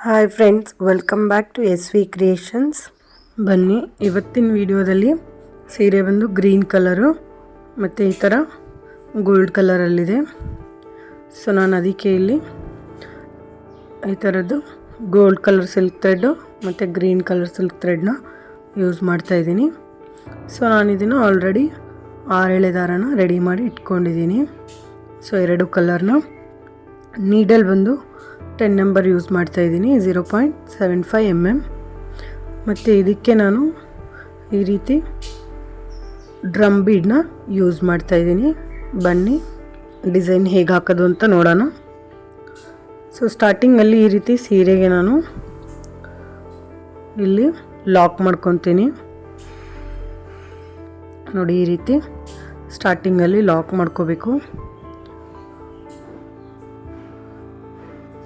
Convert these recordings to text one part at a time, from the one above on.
Hi friends, welcome back to SV creations. ಬನ್ನಿ, ಇವತ್ತಿನ ವಿಡಿಯೋದಲ್ಲಿ ಸೀರೆ ಬಂದು ಗ್ರೀನ್ ಕಲರು ಮತ್ತು ಈ ಥರ ಗೋಲ್ಡ್ ಕಲರಲ್ಲಿದೆ. ಸೊ ನಾನು ಅದಕ್ಕೆ ಇಲ್ಲಿ ಈ ಥರದ್ದು ಗೋಲ್ಡ್ ಕಲರ್ ಸಿಲ್ಕ್ ಥ್ರೆಡ್ಡು ಮತ್ತು ಗ್ರೀನ್ ಕಲರ್ ಸಿಲ್ಕ್ ಥ್ರೆಡ್ನ ಯೂಸ್ ಮಾಡ್ತಾಯಿದ್ದೀನಿ. ಸೊ ನಾನು ಇದನ್ನು ಆಲ್ರೆಡಿ 6 ದಾರನ ರೆಡಿ ಮಾಡಿ ಇಟ್ಕೊಂಡಿದ್ದೀನಿ. ಸೊ 2 ಕಲರ್ನ ನೀಡಲ್ ಬಂದು 10 ನಂಬರ್ ಯೂಸ್ ಮಾಡ್ತಾಯಿದ್ದೀನಿ, 0.75 mm. ಮತ್ತು ಇದಕ್ಕೆ ನಾನು ಈ ರೀತಿ ಡ್ರಮ್ ಬೀಡನ್ನ ಯೂಸ್ ಮಾಡ್ತಾಯಿದ್ದೀನಿ. ಬನ್ನಿ ಡಿಸೈನ್ ಹೇಗೆ ಹಾಕೋದು ಅಂತ ನೋಡೋಣ. ಸೊ ಸ್ಟಾರ್ಟಿಂಗಲ್ಲಿ ಈ ರೀತಿ ಸೀರೆಗೆ ನಾನು ಇಲ್ಲಿ ಲಾಕ್ ಮಾಡ್ಕೊತೀನಿ. ನೋಡಿ, ಈ ರೀತಿ ಸ್ಟಾರ್ಟಿಂಗಲ್ಲಿ ಲಾಕ್ ಮಾಡ್ಕೋಬೇಕು.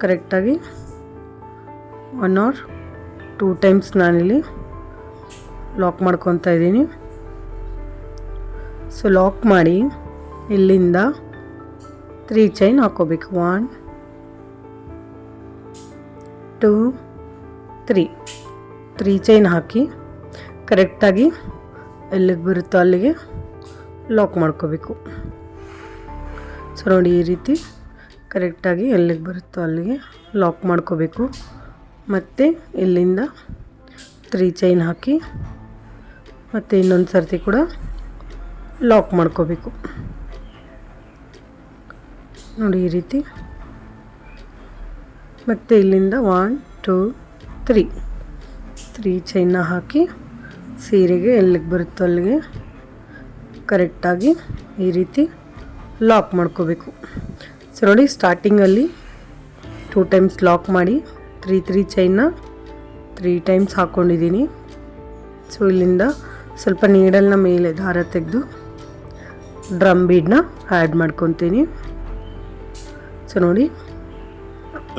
ಕರೆಕ್ಟಾಗಿ 1 or 2 ಟೈಮ್ಸ್ ನಾನಿಲ್ಲಿ ಲಾಕ್ ಮಾಡ್ಕೊತಾ ಇದ್ದೀನಿ. ಸೊ ಲಾಕ್ ಮಾಡಿ ಇಲ್ಲಿಂದ 3 ಚೈನ್ ಹಾಕೋಬೇಕು. 1 2 3 ಚೈನ್ ಹಾಕಿ ಕರೆಕ್ಟಾಗಿ ಎಲ್ಲಿಗೆ ಬರುತ್ತೋ ಅಲ್ಲಿಗೆ ಲಾಕ್ ಮಾಡ್ಕೋಬೇಕು. ಸೊ ನೋಡಿ, ಈ ರೀತಿ ಕರೆಕ್ಟಾಗಿ ಎಲ್ಲಿಗೆ ಬರುತ್ತೋ ಅಲ್ಲಿಗೆ ಲಾಕ್ ಮಾಡ್ಕೋಬೇಕು. ಮತ್ತು ಇಲ್ಲಿಂದ 3 ಚೈನ್ ಹಾಕಿ ಮತ್ತು ಇನ್ನೊಂದು ಸರ್ತಿ ಕೂಡ ಲಾಕ್ ಮಾಡ್ಕೋಬೇಕು. ನೋಡಿ, ಈ ರೀತಿ. ಮತ್ತು ಇಲ್ಲಿಂದ 1 2 3 ಚೈನ್ನ ಹಾಕಿ ಸೀರೆಗೆ ಎಲ್ಲಿಗೆ ಬರುತ್ತೋ ಅಲ್ಲಿಗೆ ಕರೆಕ್ಟಾಗಿ ಈ ರೀತಿ ಲಾಕ್ ಮಾಡ್ಕೋಬೇಕು. ಸೊ ನೋಡಿ, ಸ್ಟಾರ್ಟಿಂಗಲ್ಲಿ 2 ಟೈಮ್ಸ್ ಲಾಕ್ ಮಾಡಿ 3 ಚೈನ್ನ 3 ಟೈಮ್ಸ್ ಹಾಕ್ಕೊಂಡಿದ್ದೀನಿ. ಸೊ ಇಲ್ಲಿಂದ ಸ್ವಲ್ಪ ನೀಡಲ್ನ ಮೇಲೆ ದಾರ ತೆಗೆದು ಡ್ರಮ್ ಬೀಡನ್ನ ಆ್ಯಡ್ ಮಾಡ್ಕೊತೀನಿ. ಸೊ ನೋಡಿ,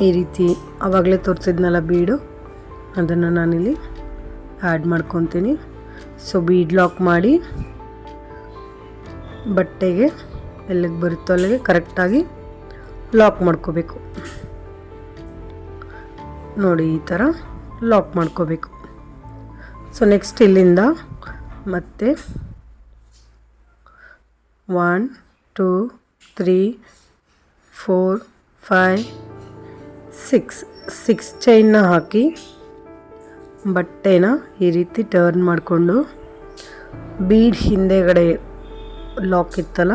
ಈ ರೀತಿ ಆವಾಗಲೇ ತೋರಿಸಿದ್ನಲ್ಲ ಬೀಡು, ಅದನ್ನು ನಾನಿಲ್ಲಿ ಆ್ಯಡ್ ಮಾಡ್ಕೊತೀನಿ. ಸೊ ಬೀಡ್ ಲಾಕ್ ಮಾಡಿ ಬಟ್ಟೆಗೆ ಎಲ್ಲಿಗೆ ಬರುತ್ತೋ ಅಲ್ಲಿಗೆ ಕರೆಕ್ಟಾಗಿ ಲಾಕ್ ಮಾಡ್ಕೋಬೇಕು. ನೋಡಿ, ಈ ಥರ ಲಾಕ್ ಮಾಡ್ಕೋಬೇಕು. ಸೊ ನೆಕ್ಸ್ಟ್ ಇಲ್ಲಿಂದ ಮತ್ತೆ 1 2 3 4 5 6 ಚೈನ್ನ ಹಾಕಿ ಬಟ್ಟೆನ ಈ ರೀತಿ ಟರ್ನ್ ಮಾಡಿಕೊಂಡು ಬೀಡ್ ಹಿಂದೆಗಡೆ ಲಾಕ್ ಇತ್ತಲ್ಲ,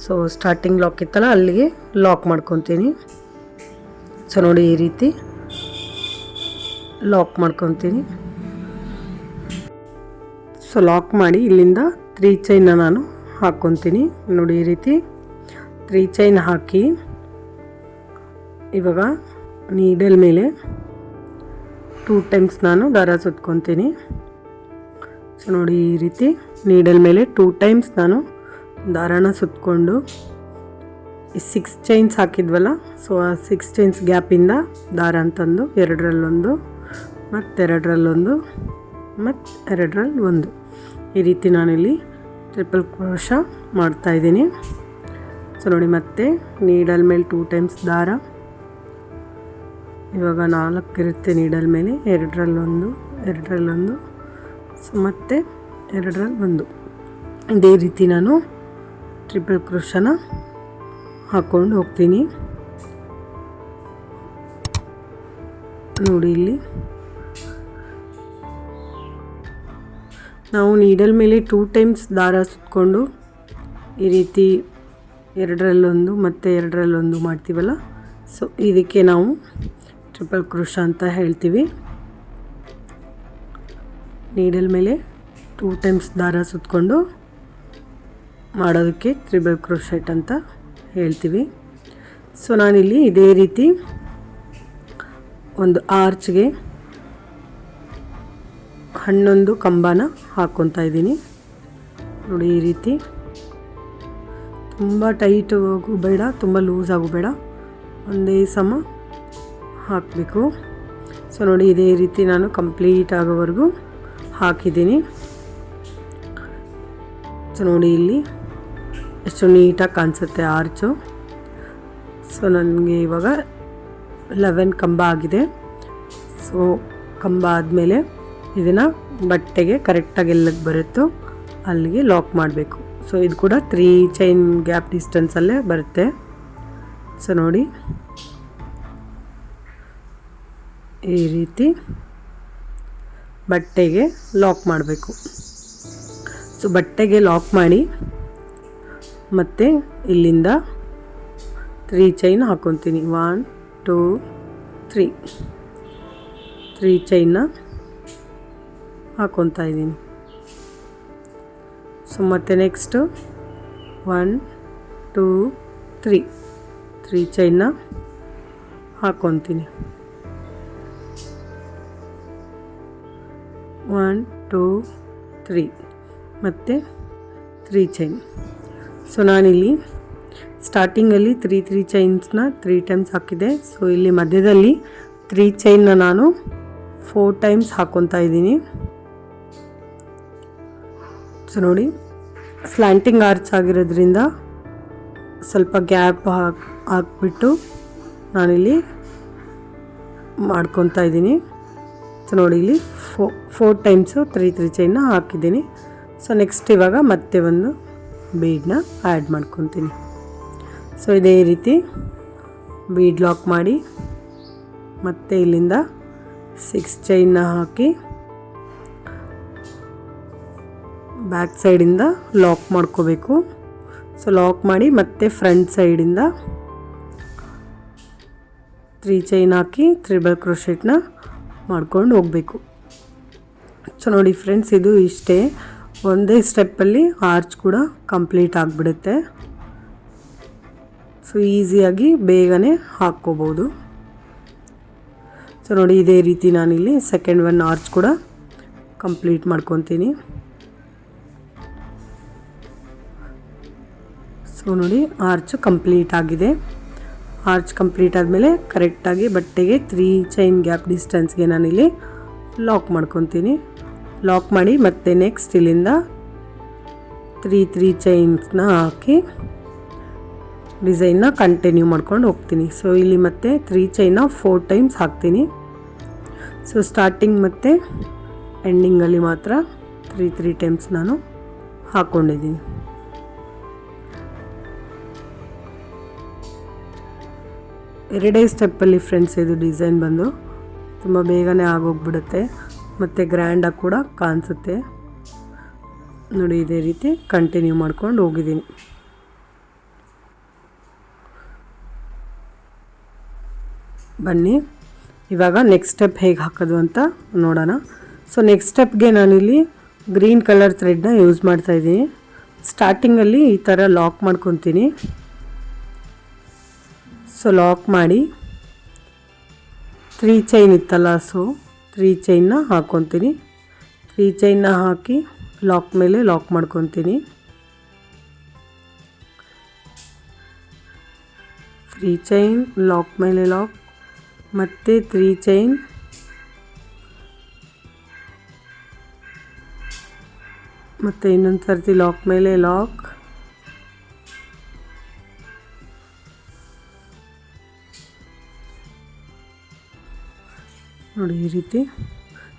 ಸೊ ಸ್ಟಾರ್ಟಿಂಗ್ ಲಾಕ್ ಇತ್ತಲ್ಲ ಅಲ್ಲಿಗೆ ಲಾಕ್ ಮಾಡ್ಕೊತೀನಿ. ಸೊ ನೋಡಿ, ಈ ರೀತಿ ಲಾಕ್ ಮಾಡ್ಕೊತೀನಿ. ಸೊ ಲಾಕ್ ಮಾಡಿ ಇಲ್ಲಿಂದ 3 ಚೈನ್ನ ನಾನು ಹಾಕ್ಕೊತೀನಿ. ನೋಡಿ, ಈ ರೀತಿ 3 ಚೈನ್ ಹಾಕಿ ಇವಾಗ ನೀಡಲ್ ಮೇಲೆ 2 ಟೈಮ್ಸ್ ನಾನು ದಾರ ಸುತ್ಕೊತೀನಿ. ಸೊ ನೋಡಿ, ಈ ರೀತಿ ನೀಡಲ್ ಮೇಲೆ 2 ಟೈಮ್ಸ್ ನಾನು ದಾರಾನ ಸುತ್ತಕೊಂಡು ಈ 6 ಚೈನ್ಸ್ ಹಾಕಿದ್ವಲ್ಲ, ಸೊ ಆ 6 ಚೈನ್ಸ್ ಗ್ಯಾಪಿಂದ ದಾರ ಅಂತಂದು 2ರಲ್ಲೊಂದು ಮತ್ತು 2ರಲ್ಲೊಂದು ಮತ್ತು 2ರಲ್ಲೊಂದು ಈ ರೀತಿ ನಾನಿಲ್ಲಿ ಟ್ರಿಪಲ್ ಕ್ರೋಶ ಮಾಡ್ತಾಯಿದ್ದೀನಿ. ಸೊ ನೋಡಿ, ಮತ್ತೆ ನೀಡಲ್ ಮೇಲೆ 2 ಟೈಮ್ಸ್ ದಾರ, ಇವಾಗ 4 ಇರುತ್ತೆ ನೀಡಲ್ ಮೇಲೆ, 2ರಲ್ಲೊಂದು 2ರಲ್ಲೊಂದು, ಸೊ ಮತ್ತೆ 2ರಲ್ಲೊಂದು, ಇದೇ ರೀತಿ ನಾನು ಟ್ರಿಪಲ್ ಕ್ರೋಶನ ಹಾಕ್ಕೊಂಡು ಹೋಗ್ತೀನಿ. ನೋಡಿ, ಇಲ್ಲಿ ನಾವು ನೀಡಲ್ ಮೇಲೆ 2 ಟೈಮ್ಸ್ ದಾರ ಸುತ್ತಕೊಂಡು ಈ ರೀತಿ 2ರಲ್ಲೊಂದು ಮತ್ತು 2ರಲ್ಲೊಂದು ಮಾಡ್ತೀವಲ್ಲ, ಸೊ ಇದಕ್ಕೆ ನಾವು ಟ್ರಿಪಲ್ ಕ್ರೋಶ ಅಂತ ಹೇಳ್ತೀವಿ. ನೀಡಲ್ ಮೇಲೆ 2 ಟೈಮ್ಸ್ ದಾರ ಸುತ್ತಕೊಂಡು ಮಾಡೋದಕ್ಕೆ ಟ್ರಿಪಲ್ ಕ್ರೋಶೆಟ್ ಅಂತ ಹೇಳ್ತೀವಿ. ಸೊ ನಾನಿಲ್ಲಿ ಇದೇ ರೀತಿ ಒಂದು ಆರ್ಚ್ಗೆ 11 ಕಂಬನ ಹಾಕ್ಕೊತಾ ಇದ್ದೀನಿ. ನೋಡಿ, ಈ ರೀತಿ ತುಂಬ ಟೈಟ್ ಆಗು ಬೇಡ, ತುಂಬ ಲೂಸ್ ಆಗು ಬೇಡ, ಒಂದೇ ಸಮ ಹಾಕಬೇಕು. ಸೊ ನೋಡಿ, ಇದೇ ರೀತಿ ನಾನು ಕಂಪ್ಲೀಟ್ ಆಗೋವರೆಗೂ ಹಾಕಿದ್ದೀನಿ. ಸೊ ನೋಡಿ, ಇಲ್ಲಿ ಎಷ್ಟು ನೀಟಾಗಿ ಕಾಣಿಸುತ್ತೆ ಆರ್ಚು. ಸೊ ನನಗೆ ಇವಾಗ 11 ಕಂಬ ಆಗಿದೆ. ಸೊ ಕಂಬ ಆದಮೇಲೆ ಇದನ್ನು ಬಟ್ಟೆಗೆ ಕರೆಕ್ಟಾಗಿ ಎಲ್ಲಿಗೆ ಬರುತ್ತೋ ಅಲ್ಲಿಗೆ ಲಾಕ್ ಮಾಡಬೇಕು. ಸೊ ಇದು ಕೂಡ 3 ಚೈನ್ ಗ್ಯಾಪ್ ಡಿಸ್ಟೆನ್ಸಲ್ಲೇ ಬರುತ್ತೆ. ಸೊ ನೋಡಿ ಈ ರೀತಿ ಬಟ್ಟೆಗೆ ಲಾಕ್ ಮಾಡಬೇಕು. ಸೊ ಬಟ್ಟೆಗೆ ಲಾಕ್ ಮಾಡಿ ಮತ್ತು ಇಲ್ಲಿಂದ 3 ಚೈನ್ ಹಾಕ್ಕೊತೀನಿ. 1 2 3 ಚೈನ್ನ ಹಾಕ್ಕೊತಾ ಇದ್ದೀನಿ. ಸೊ ಮತ್ತು ನೆಕ್ಸ್ಟು 1 2 3 ಚೈನ್ನ ಹಾಕ್ಕೊತೀನಿ. 1 2 3 ಮತ್ತು 3 ಚೈನ್. ಸೊ ನಾನಿಲ್ಲಿ ಸ್ಟಾರ್ಟಿಂಗಲ್ಲಿ 3 ಚೈನ್ಸ್ನ 3 ಟೈಮ್ಸ್ ಹಾಕಿದೆ. ಸೊ ಇಲ್ಲಿ ಮಧ್ಯದಲ್ಲಿ 3 ಚೈನ್ನ ನಾನು 4 ಟೈಮ್ಸ್ ಹಾಕ್ಕೊತಾ ಇದ್ದೀನಿ. ಸೊ ನೋಡಿ ಸ್ಲ್ಯಾಂಟಿಂಗ್ ಆರ್ಚ್ ಆಗಿರೋದ್ರಿಂದ ಸ್ವಲ್ಪ ಗ್ಯಾಪ್ ಹಾಕ್ಬಿಟ್ಟು ನಾನಿಲ್ಲಿ ಮಾಡ್ಕೊತಾ ಇದ್ದೀನಿ. ಸೊ ನೋಡಿ ಇಲ್ಲಿ 4 ಟೈಮ್ಸು 3 ಚೈನ್ನ ಹಾಕಿದ್ದೀನಿ. ಸೊ ನೆಕ್ಸ್ಟ್ ಇವಾಗ ಮತ್ತೆ ಒಂದು ಬೀಡನ್ನ ಆ್ಯಡ್ ಮಾಡ್ಕೊತೀನಿ. ಸೊ ಇದೇ ರೀತಿ ಬೀಡ್ ಲಾಕ್ ಮಾಡಿ ಮತ್ತೆ ಇಲ್ಲಿಂದ 6 ಚೈನ್ನ ಹಾಕಿ ಬ್ಯಾಕ್ ಸೈಡಿಂದ ಲಾಕ್ ಮಾಡ್ಕೋಬೇಕು. ಸೊ ಲಾಕ್ ಮಾಡಿ ಮತ್ತೆ ಫ್ರಂಟ್ ಸೈಡಿಂದ 3 ಚೈನ್ ಹಾಕಿ ತ್ರಿಬಲ್ ಕ್ರೋಶೆಟ್ನ ಮಾಡ್ಕೊಂಡು ಹೋಗಬೇಕು. ಸೊ ನೋಡಿ ಫ್ರೆಂಡ್ಸ್, ಇದು ಇಷ್ಟೇ, ಒಂದೇ ಸ್ಟೆಪ್ಪಲ್ಲಿ ಆರ್ಚ್ ಕೂಡ ಕಂಪ್ಲೀಟ್ ಆಗಿಬಿಡುತ್ತೆ. ಸೊ ಈಸಿಯಾಗಿ ಬೇಗನೆ ಹಾಕ್ಕೋಬೋದು. ಸೊ ನೋಡಿ ಇದೇ ರೀತಿ ನಾನಿಲ್ಲಿ ಸೆಕೆಂಡ್ ಒನ್ ಆರ್ಚ್ ಕೂಡ ಕಂಪ್ಲೀಟ್ ಮಾಡ್ಕೊತೀನಿ. ಸೊ ನೋಡಿ ಆರ್ಚ್ ಕಂಪ್ಲೀಟ್ ಆಗಿದೆ. ಆರ್ಚ್ ಕಂಪ್ಲೀಟ್ ಆದಮೇಲೆ ಕರೆಕ್ಟಾಗಿ ಬಟ್ಟೆಗೆ 3 ಚೈನ್ ಗ್ಯಾಪ್ ಡಿಸ್ಟೆನ್ಸ್ಗೆ ನಾನಿಲ್ಲಿ ಲಾಕ್ ಮಾಡ್ಕೊತೀನಿ. ಲಾಕ್ ಮಾಡಿ ಮತ್ತೆ ನೆಕ್ಸ್ಟ್ ಇಲ್ಲಿಂದ 3 ಚೈನ್ಸ್ನ ಹಾಕಿ ಡಿಸೈನ್ನ ಕಂಟಿನ್ಯೂ ಮಾಡ್ಕೊಂಡು ಹೋಗ್ತೀನಿ. ಸೊ ಇಲ್ಲಿ ಮತ್ತೆ 3 ಚೈನ್ನ 4 ಟೈಮ್ಸ್ ಹಾಕ್ತೀನಿ. ಸೊ ಸ್ಟಾರ್ಟಿಂಗ್ ಮತ್ತು ಎಂಡಿಂಗಲ್ಲಿ ಮಾತ್ರ 3 ಟೈಮ್ಸ್ ನಾನು ಹಾಕ್ಕೊಂಡಿದ್ದೀನಿ. ಎರಡೇ ಸ್ಟೆಪ್ಪಲ್ಲಿ ಫ್ರೆಂಡ್ಸ್ ಇದು ಡಿಸೈನ್ ಬಂದು ತುಂಬ ಬೇಗನೆ ಆಗೋಗ್ಬಿಡುತ್ತೆ ಮತ್ತು ಗ್ರ್ಯಾಂಡಾಗಿ ಕೂಡ ಕಾಣಿಸುತ್ತೆ. ನೋಡಿ ಇದೇ ರೀತಿ ಕಂಟಿನ್ಯೂ ಮಾಡ್ಕೊಂಡು ಹೋಗಿದ್ದೀನಿ. ಬನ್ನಿ ಇವಾಗ ನೆಕ್ಸ್ಟ್ ಸ್ಟೆಪ್ ಹೇಗೆ ಹಾಕೋದು ಅಂತ ನೋಡೋಣ. ಸೊ ನೆಕ್ಸ್ಟ್ ಸ್ಟೆಪ್ಗೆ ನಾನಿಲ್ಲಿ ಗ್ರೀನ್ ಕಲರ್ ಥ್ರೆಡ್ನ ಯೂಸ್ ಮಾಡ್ತಾಯಿದ್ದೀನಿ. ಸ್ಟಾರ್ಟಿಂಗಲ್ಲಿ ಈ ಥರ ಲಾಕ್ ಮಾಡ್ಕೊತೀನಿ. ಸೊ ಲಾಕ್ ಮಾಡಿ 3 ಚೈನ್ ಇತ್ತಲ್ಲ, ಸೊ 3 ಚೈನ್ನ ಹಾಕ್ಕೊತೀನಿ. 3 ಚೈನ್ನ ಹಾಕಿ ಲಾಕ್ ಮೇಲೆ ಲಾಕ್ ಮಾಡ್ಕೊತೀನಿ. 3 ಚೈನ್ ಲಾಕ್ ಮೇಲೆ ಲಾಕ್ ಮತ್ತು 3 ಚೈನ್ ಮತ್ತು ಇನ್ನೊಂದು ಸರ್ತಿ ಲಾಕ್ ಮೇಲೆ ಲಾಕ್, ನೋಡಿ ಈ ರೀತಿ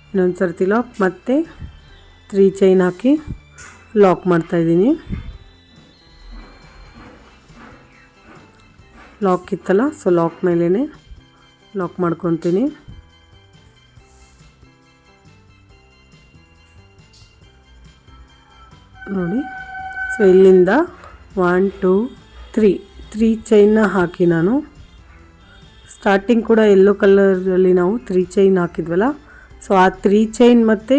ಇನ್ನೊಂದು ಸರ್ತಿ ಲಾಕ್ ಮತ್ತು 3 ಚೈನ್ ಹಾಕಿ ಲಾಕ್ ಮಾಡ್ತಾಯಿದ್ದೀನಿ. ಲಾಕ್ ಇತ್ತಲ್ಲ, ಸೊ ಲಾಕ್ ಮೇಲೇ ಲಾಕ್ ಮಾಡ್ಕೊತೀನಿ. ನೋಡಿ ಸೊ ಇಲ್ಲಿಂದ 1 2 3 ಚೈನ್ನ ಹಾಕಿ ನಾನು ಸ್ಟಾರ್ಟಿಂಗ್ ಕೂಡ ಯೆಲ್ಲೋ ಕಲರಲ್ಲಿ ನಾವು 3 ಚೈನ್ ಹಾಕಿದ್ವಲ್ಲ, ಸೊ ಆ 3 ಚೈನ್ ಮತ್ತು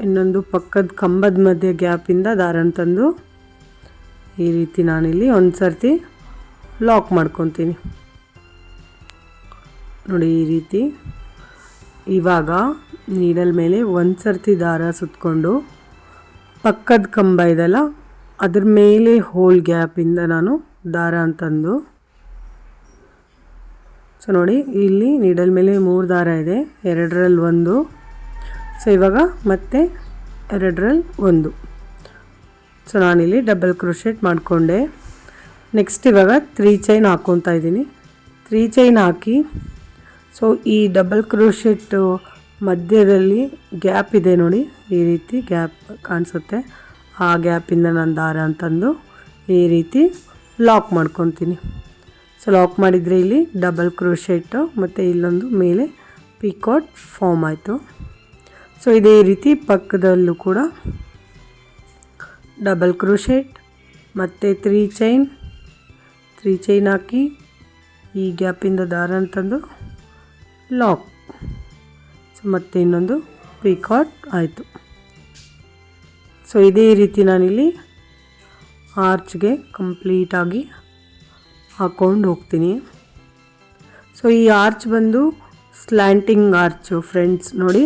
ಇನ್ನೊಂದು ಪಕ್ಕದ ಕಂಬದ ಮಧ್ಯೆ ಗ್ಯಾಪಿಂದ ದಾರನ ತಂದು ಈ ರೀತಿ ನಾನಿಲ್ಲಿ ಒಂದು ಸರ್ತಿ ಲಾಕ್ ಮಾಡ್ಕೊತೀನಿ. ನೋಡಿ ಈ ರೀತಿ. ಇವಾಗ ನೀಡಲ್ ಮೇಲೆ ಒಂದು ಸರ್ತಿ ದಾರ ಸುತ್ತಕೊಂಡು ಪಕ್ಕದ ಕಂಬ ಇದೆಲ್ಲ ಅದ್ರ ಮೇಲೆ ಹೋಲ್ ಗ್ಯಾಪಿಂದ ನಾನು ದಾರ ಅಂತಂದು, ಸೊ ನೋಡಿ ಇಲ್ಲಿ ನೀಡಲ್ ಮೇಲೆ 3 ದಾರ ಇದೆ, 2ರಲ್ಲಿ 1. ಸೊ ಇವಾಗ ಮತ್ತೆ 2ರಲ್ಲಿ 1. ಸೊ ನಾನಿಲ್ಲಿ ಡಬಲ್ ಕ್ರೋಶೆಟ್ ಮಾಡಿಕೊಂಡೆ. ನೆಕ್ಸ್ಟ್ ಇವಾಗ 3 ಚೈನ್ ಹಾಕ್ಕೊತಾ ಇದ್ದೀನಿ. 3 ಚೈನ್ ಹಾಕಿ ಸೊ ಈ ಡಬಲ್ ಕ್ರೋಶೆಟ್ ಮಧ್ಯದಲ್ಲಿ ಗ್ಯಾಪ್ ಇದೆ ನೋಡಿ, ಈ ರೀತಿ ಗ್ಯಾಪ್ ಕಾಣಿಸುತ್ತೆ. ಆ ಗ್ಯಾಪಿಂದ ನಾನು ದಾರ ಅಂತಂದು ಈ ರೀತಿ ಲಾಕ್ ಮಾಡ್ಕೊತೀನಿ. ಸೊ ಲಾಕ್ ಮಾಡಿದರೆ ಇಲ್ಲಿ ಡಬಲ್ ಕ್ರೋಶೆಟ್ ಮತ್ತು ಇಲ್ಲೊಂದು ಮೇಲೆ ಪಿಕಾಟ್ ಫಾರ್ಮ್ ಆಯಿತು. ಸೊ ಇದೇ ರೀತಿ ಪಕ್ಕದಲ್ಲೂ ಕೂಡ ಡಬಲ್ ಕ್ರೋಶೆಟ್ ಮತ್ತು 3 ಚೈನ್ ಹಾಕಿ ಈ ಗ್ಯಾಪಿಂದ ದಾರ ಅಂತಂದು ಲಾಕ್. ಸೊ ಮತ್ತೆ ಇನ್ನೊಂದು ಪಿಕಾಟ್ ಆಯಿತು. ಸೊ ಇದೇ ರೀತಿ ನಾನಿಲ್ಲಿ ಆರ್ಚ್ಗೆ ಕಂಪ್ಲೀಟಾಗಿ ಹಾಕ್ಕೊಂಡು ಹೋಗ್ತೀನಿ. ಸೊ ಈ ಆರ್ಚ್ ಬಂದು ಸ್ಲ್ಯಾಂಟಿಂಗ್ ಆರ್ಚು ಫ್ರೆಂಡ್ಸ್, ನೋಡಿ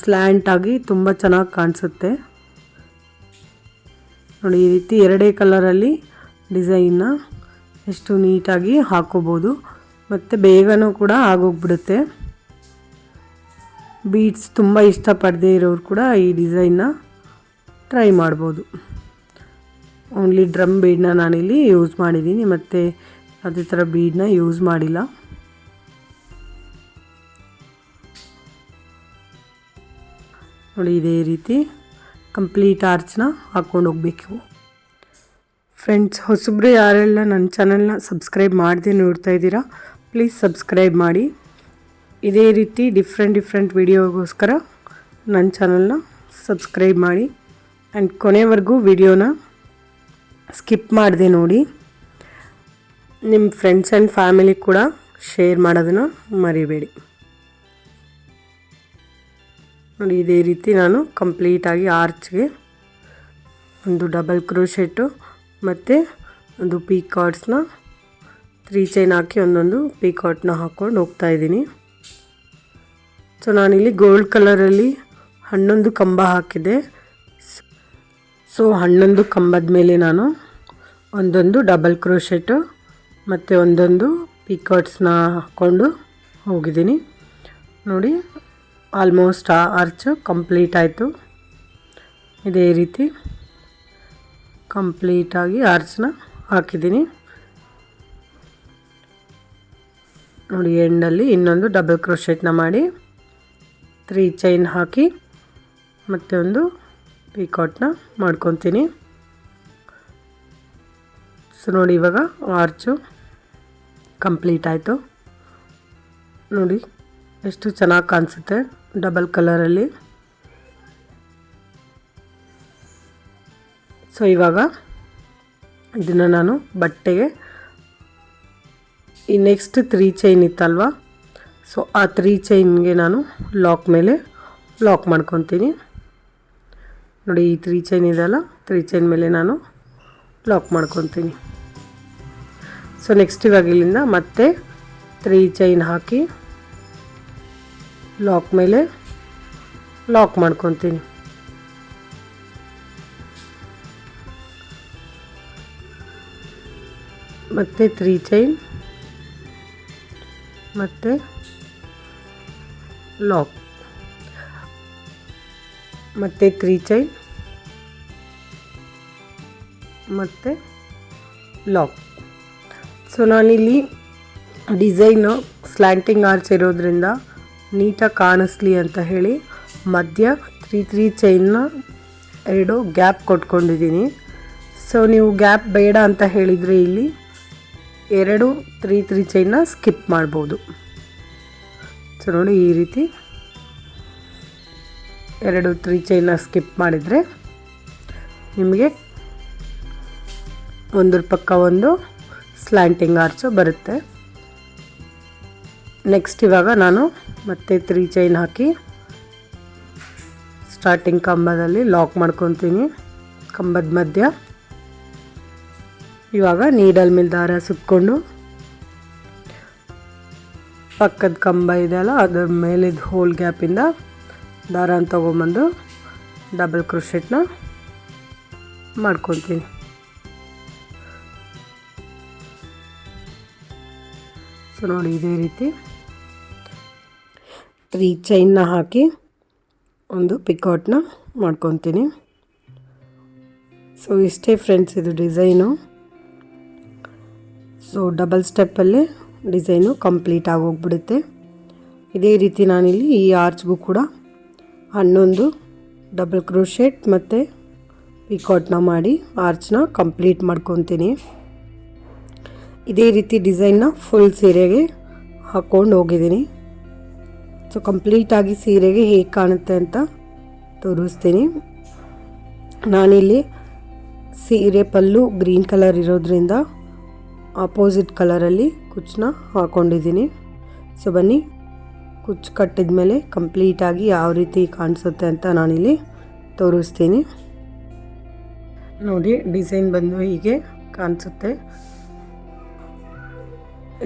ಸ್ಲ್ಯಾಂಟಾಗಿ ತುಂಬ ಚೆನ್ನಾಗಿ ಕಾಣಿಸುತ್ತೆ ನೋಡಿ. ಈ ರೀತಿ ಎರಡೇ ಕಲರಲ್ಲಿ ಡಿಸೈನ್ನ ಎಷ್ಟು ನೀಟಾಗಿ ಹಾಕೋಬೋದು ಮತ್ತು ಬೇಗನೂ ಕೂಡ ಆಗೋಗ್ಬಿಡುತ್ತೆ. ಬೀಡ್ಸ್ ತುಂಬ ಇಷ್ಟಪಡದೇ ಇರೋರು ಕೂಡ ಈ ಡಿಸೈನ್ನ ಟ್ರೈ ಮಾಡ್ಬೋದು. ಓನ್ಲಿ ಡ್ರಮ್ ಬೀಡನ್ನ ನಾನಿಲ್ಲಿ ಯೂಸ್ ಮಾಡಿದ್ದೀನಿ, ಮತ್ತು ಅದೇ ಥರ ಬೀಡನ್ನ ಯೂಸ್ ಮಾಡಿಲ್ಲ. ನೋಡಿ ಇದೇ ರೀತಿ ಕಂಪ್ಲೀಟ್ ಆರ್ಚ್ನ ಹಾಕ್ಕೊಂಡು ಹೋಗಬೇಕು. ಫ್ರೆಂಡ್ಸ್, ಹೊಸಬ್ರು ಯಾರೆಲ್ಲ ನನ್ನ ಚಾನಲ್ನ ಸಬ್ಸ್ಕ್ರೈಬ್ ಮಾಡದೆ ನೋಡ್ತಾ ಇದ್ದೀರಾ, ಪ್ಲೀಸ್ ಸಬ್ಸ್ಕ್ರೈಬ್ ಮಾಡಿ. ಇದೇ ರೀತಿ ಡಿಫ್ರೆಂಟ್ ವಿಡಿಯೋಗೋಸ್ಕರ ನನ್ನ ಚಾನಲ್ನ ಸಬ್ಸ್ಕ್ರೈಬ್ ಮಾಡಿ. ಆ್ಯಂಡ್ ಕೊನೆವರೆಗೂ ವಿಡಿಯೋನ ಸ್ಕಿಪ್ ಮಾಡದೆ ನೋಡಿ. ನಿಮ್ಮ ಫ್ರೆಂಡ್ಸ್ ಆ್ಯಂಡ್ ಫ್ಯಾಮಿಲಿ ಕೂಡ ಶೇರ್ ಮಾಡೋದನ್ನು ಮರಿಬೇಡಿ ನೋಡಿ. ಇದೇ ರೀತಿ ನಾನು ಕಂಪ್ಲೀಟಾಗಿ ಆರ್ಚ್ಗೆ ಒಂದು ಡಬಲ್ ಕ್ರೋಶೆಟ್ಟು ಮತ್ತು ಒಂದು ಪಿಕಾಟ್ಸ್ನ 3 ಚೈನ್ ಹಾಕಿ ಒಂದೊಂದು ಪಿಕಾಟ್ನ ಹಾಕ್ಕೊಂಡು ಹೋಗ್ತಾಯಿದ್ದೀನಿ. ಸೊ ನಾನಿಲ್ಲಿ ಗೋಲ್ಡ್ ಕಲರಲ್ಲಿ 11 ಕಂಬ ಹಾಕಿದ್ದೆ. ಸೊ 11 ಕಂಬದ ಮೇಲೆ ನಾನು ಒಂದೊಂದು ಡಬಲ್ ಕ್ರೋಶೆಟ್ಟು ಮತ್ತು ಒಂದೊಂದು ಪಿಕಾಟ್ಸ್ನ ಹಾಕ್ಕೊಂಡು ಹೋಗಿದ್ದೀನಿ ನೋಡಿ. ಆಲ್ಮೋಸ್ಟ್ ಆ ಆರ್ಚ್ ಕಂಪ್ಲೀಟ್ ಆಯಿತು. ಇದೇ ರೀತಿ ಕಂಪ್ಲೀಟಾಗಿ ಆರ್ಚ್ನ ಹಾಕಿದ್ದೀನಿ ನೋಡಿ. ಎಂಡಲ್ಲಿ ಇನ್ನೊಂದು ಡಬಲ್ ಕ್ರೋಶೆಟ್ನ ಮಾಡಿ 3 ಚೈನ್ ಹಾಕಿ ಮತ್ತೆ ಒಂದು ಪಿಕಾಟ್ನ ಮಾಡ್ಕೊತೀನಿ. ಸೊ ನೋಡಿ ಇವಾಗ ಆರ್ಚು ಕಂಪ್ಲೀಟ್ ಆಯಿತು ನೋಡಿ, ಎಷ್ಟು ಚೆನ್ನಾಗಿ ಕಾಣಿಸುತ್ತೆ ಡಬಲ್ ಕಲರಲ್ಲಿ. ಸೊ ಇವಾಗ ಇದನ್ನು ನಾನು ಬಟ್ಟೆಗೆ ಈ ನೆಕ್ಸ್ಟ್ 3 ಚೈನ್ ಇತ್ತಲ್ವ, ಸೊ ಆ 3 ಚೈನ್ಗೆ ನಾನು ಲಾಕ್ ಮೇಲೆ ಲಾಕ್ ಮಾಡ್ಕೊತೀನಿ ನೋಡಿ. ಈ 3 ಚೈನ್ ಇದೆಯಲ್ಲ, 3 ಚೈನ್ ಮೇಲೆ ನಾನು ಲಾಕ್ ಮಾಡ್ಕೊತೀನಿ. ಸೊ ನೆಕ್ಸ್ಟ್ ಇವಾಗ ಇಲ್ಲಿಂದ ಮತ್ತೆ 3 ಚೈನ್ ಹಾಕಿ ಲಾಕ್ ಮೇಲೆ ಲಾಕ್ ಮಾಡ್ಕೊತೀನಿ. ಮತ್ತು 3 ಚೈನ್ ಮತ್ತು ಲಾಕ್, ಮತ್ತು 3 ಚೈನ್ ಮತ್ತು ಲಾಕ್. ಸೊ ನಾನಿಲ್ಲಿ ಡಿಸೈನು ಸ್ಲ್ಯಾಂಟಿಂಗ್ ಆರ್ಚ್ ಇರೋದ್ರಿಂದ ನೀಟಾಗಿ ಕಾಣಿಸ್ಲಿ ಅಂತ ಹೇಳಿ ಮಧ್ಯ 3 ಚೈನ್ನ 2 ಗ್ಯಾಪ್ ಕೊಟ್ಕೊಂಡಿದ್ದೀನಿ. ಸೊ ನೀವು ಗ್ಯಾಪ್ ಬೇಡ ಅಂತ ಹೇಳಿದರೆ ಇಲ್ಲಿ 2 3 ಚೈನ್ನ ಸ್ಕಿಪ್ ಮಾಡ್ಬೋದು. ಸೊ ನೋಡಿ ಈ ರೀತಿ 2 3 ಚೈನ್ನ ಸ್ಕಿಪ್ ಮಾಡಿದರೆ ನಿಮಗೆ ಒಂದ್ರ ಪಕ್ಕ ಒಂದು ಸ್ಲ್ಯಾಂಟಿಂಗ್ ಆರ್ಚು ಬರುತ್ತೆ. ನೆಕ್ಸ್ಟ್ ಇವಾಗ ನಾನು ಮತ್ತೆ 3 ಚೈನ್ ಹಾಕಿ ಸ್ಟಾರ್ಟಿಂಗ್ ಕಂಬದಲ್ಲಿ ಲಾಕ್ ಮಾಡ್ಕೊತೀನಿ ಕಂಬದ ಮಧ್ಯ. ಇವಾಗ ನೀಡಲ್ ಮೇಲೆ ದಾರ ಸುತ್ತಕೊಂಡು ಪಕ್ಕದ ಕಂಬ ಇದೆಯಲ್ಲ ಅದರ ಮೇಲಿದ್ದ ಹೋಲ್ ಗ್ಯಾಪಿಂದ ದಾರನ ತೊಗೊಂಬಂದು ಡಬಲ್ ಕ್ರೋಶೆಟ್ನ ಮಾಡ್ಕೊತೀನಿ. ಸೊ ನೋಡಿ ಇದೇ ರೀತಿ 3 ಚೈನ್ನ ಹಾಕಿ ಒಂದು ಪಿಕಾಟ್ನ ಮಾಡ್ಕೊತೀನಿ. ಸೊ ಇಷ್ಟೇ ಫ್ರೆಂಡ್ಸ್ ಇದು ಡಿಸೈನು. ಸೊ ಡಬಲ್ ಸ್ಟೆಪ್ಪಲ್ಲಿ ಡಿಸೈನು ಕಂಪ್ಲೀಟ್ ಆಗೋಗ್ಬಿಡುತ್ತೆ. ಇದೇ ರೀತಿ ನಾನಿಲ್ಲಿ ಈ ಆರ್ಚ್ಗೂ ಕೂಡ 11 ಡಬಲ್ ಕ್ರೋಶೆಟ್ ಮತ್ತು ಪಿಕಾಟ್ನ ಮಾಡಿ ಆರ್ಚ್ನ ಕಂಪ್ಲೀಟ್ ಮಾಡ್ಕೊತೀನಿ. ಇದೇ ರೀತಿ ಡಿಸೈನ್ನ ಫುಲ್ ಸೀರೆಗೆ ಹಾಕ್ಕೊಂಡು ಹೋಗಿದ್ದೀನಿ. ಸೊ ಕಂಪ್ಲೀಟಾಗಿ ಸೀರೆಗೆ ಹೇಗೆ ಕಾಣುತ್ತೆ ಅಂತ ತೋರಿಸ್ತೀನಿ. ನಾನಿಲ್ಲಿ ಸೀರೆ ಪಲ್ಲು ಗ್ರೀನ್ ಕಲರ್ ಇರೋದ್ರಿಂದ ಆಪೋಸಿಟ್ ಕಲರಲ್ಲಿ ಕುಚ್ಚನ್ನ ಹಾಕ್ಕೊಂಡಿದ್ದೀನಿ. ಸೊ ಬನ್ನಿ, ಕುಚ್ಚು ಕಟ್ಟಿದ ಮೇಲೆ ಕಂಪ್ಲೀಟಾಗಿ ಯಾವ ರೀತಿ ಕಾಣಿಸುತ್ತೆ ಅಂತ ನಾನಿಲ್ಲಿ ತೋರಿಸ್ತೀನಿ. ನೋಡಿ, ಡಿಸೈನ್ ಬಂದು ಹೀಗೆ ಕಾಣಿಸುತ್ತೆ.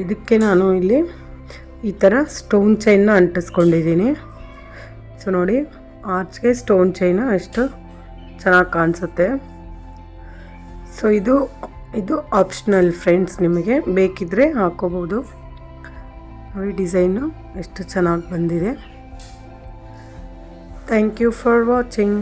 ಇದಕ್ಕೆ ನಾನು ಇಲ್ಲಿ ಈ ಥರ ಸ್ಟೋನ್ ಚೈನ್ನ ಅಂಟಿಸ್ಕೊಂಡಿದ್ದೀನಿ. ಸೊ ನೋಡಿ, ಆರ್ಚ್ಗೆ ಸ್ಟೋನ್ ಚೈನ ಎಷ್ಟು ಚೆನ್ನಾಗಿ ಕಾಣಿಸುತ್ತೆ. ಸೊ ಇದು ಆಪ್ಷನಲ್ ಫ್ರೆಂಡ್ಸ್, ನಿಮಗೆ ಬೇಕಿದ್ದರೆ ಹಾಕೋಬೋದು. ನೋಡಿ ಡಿಸೈನು ಎಷ್ಟು ಚೆನ್ನಾಗಿ ಬಂದಿದೆ. Thank you for watching.